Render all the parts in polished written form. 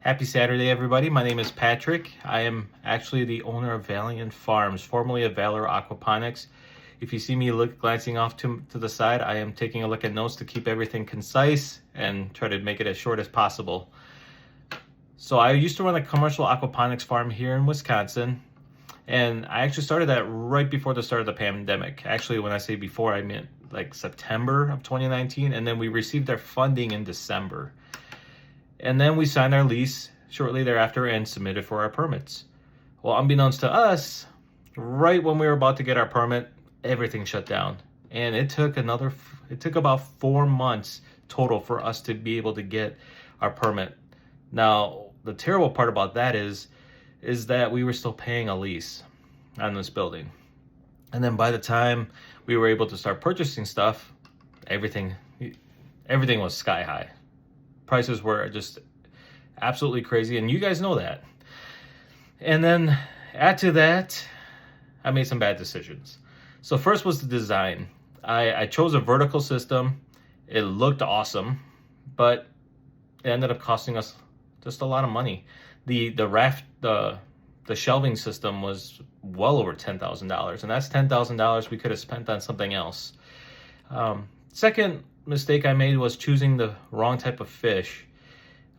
Happy Saturday, everybody. My name is Patrick. I am actually the owner of Valiant Farms, formerly of Valor Aquaponics. If you see me glancing off to the side, I am taking a look at notes to keep everything concise and try to make it as short as possible. So I used to run a commercial aquaponics farm here in Wisconsin, and I actually started that right before the start of the pandemic. Actually, when I say before, I meant like September of 2019, and then we received our funding in December. And then we signed our lease shortly thereafter and submitted for our permits. Well, unbeknownst to us, right when we were about to get our permit, everything shut down. And it took about 4 months total for us to be able to get our permit. Now, the terrible part about that is that we were still paying a lease on this building. And then by the time we were able to start purchasing stuff, everything was sky high. Prices were just absolutely crazy, and you guys know that. And then add to that, I made some bad decisions. So first was the design. I chose a vertical system. It looked awesome, but it ended up costing us just a lot of money. The shelving system was well over $10,000, and that's $10,000 we could have spent on something else. Second mistake I made was choosing the wrong type of fish.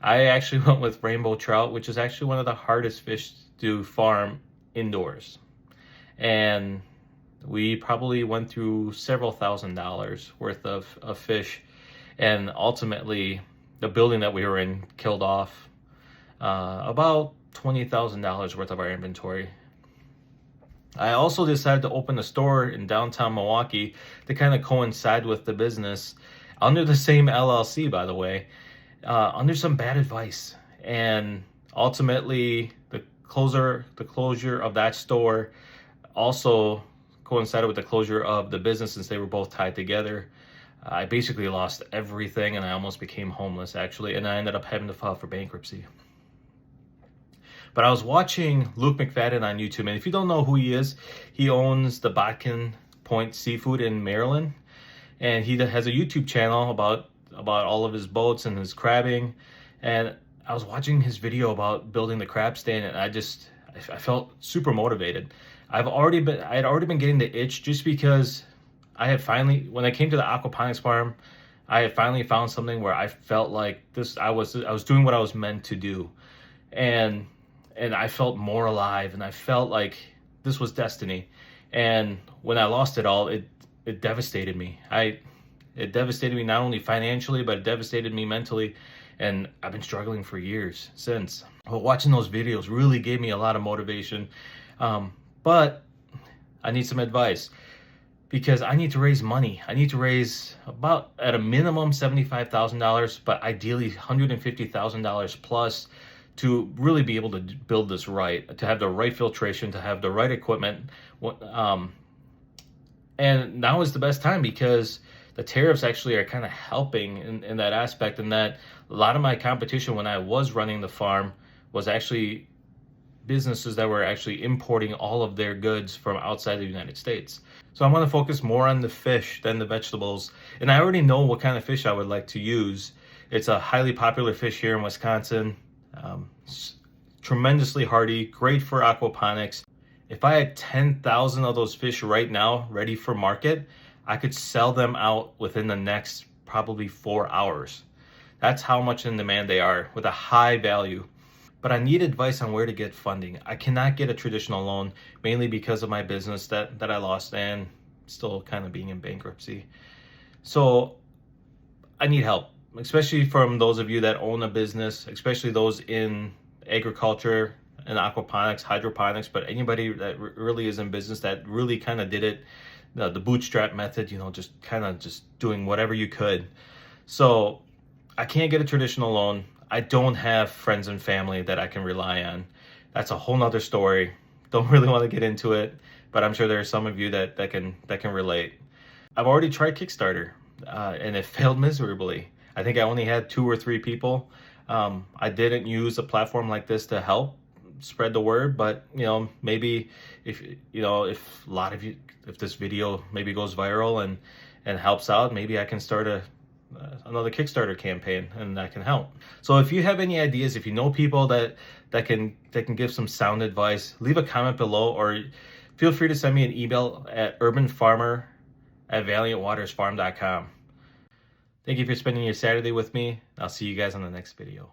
I actually went with rainbow trout, which is actually one of the hardest fish to farm indoors. And we probably went through several $1,000s worth of fish. And ultimately, the building that we were in killed off about $20,000 worth of our inventory. I also decided to open a store in downtown Milwaukee to kind of coincide with the business under the same LLC, by the way, under some bad advice. And ultimately, the closure of that store also coincided with the closure of the business since they were both tied together. I basically lost everything and I almost became homeless, actually, and I ended up having to file for bankruptcy. But I was watching Luke McFadden on YouTube, and if you don't know who he is, he owns the Botkin Point Seafood in Maryland, and he has a YouTube channel about all of his boats and his crabbing. And I was watching his video about building the crab stand, and I felt super motivated. I had already been getting the itch just because I had finally, when I came to the aquaponics farm, I had finally found something where I felt like I was doing what I was meant to do, and I felt more alive, and I felt like this was destiny. And when I lost it all, it devastated me. It devastated me not only financially, but it devastated me mentally, and I've been struggling for years since. But watching those videos really gave me a lot of motivation. But I need some advice, because I need to raise money. I need to raise about, at a minimum, $75,000, but ideally $150,000 plus, to really be able to build this right, to have the right filtration, to have the right equipment. And now is the best time, because the tariffs actually are kind of helping in that aspect, and that a lot of my competition when I was running the farm was actually businesses that were actually importing all of their goods from outside the United States. So I'm going to focus more on the fish than the vegetables. And I already know what kind of fish I would like to use. It's a highly popular fish here in Wisconsin. Tremendously hardy, great for aquaponics. If I had 10,000 of those fish right now ready for market, I could sell them out within the next probably 4 hours. That's how much in demand they are, with a high value. But I need advice on where to get funding. I cannot get a traditional loan, mainly because of my business that I lost and still kind of being in bankruptcy. So I need help, especially from those of you that own a business, especially those in agriculture and aquaponics, hydroponics, but anybody that really is in business that really kind of did it, the bootstrap method, just doing whatever you could. So I can't get a traditional loan. I don't have friends and family that I can rely on. That's a whole nother story. Don't really want to get into it, but I'm sure there are some of you that can relate. I've already tried Kickstarter, and it failed miserably. I think I only had 2 or 3 people. I didn't use a platform like this to help spread the word, but maybe if a lot of you, if this video maybe goes viral and helps out, maybe I can start another Kickstarter campaign, and that can help. So if you have any ideas, if you know people that can give some sound advice, leave a comment below, or feel free to send me an email at urbanfarmer@valiantwatersfarm.com. Thank you for spending your Saturday with me. I'll see you guys on the next video.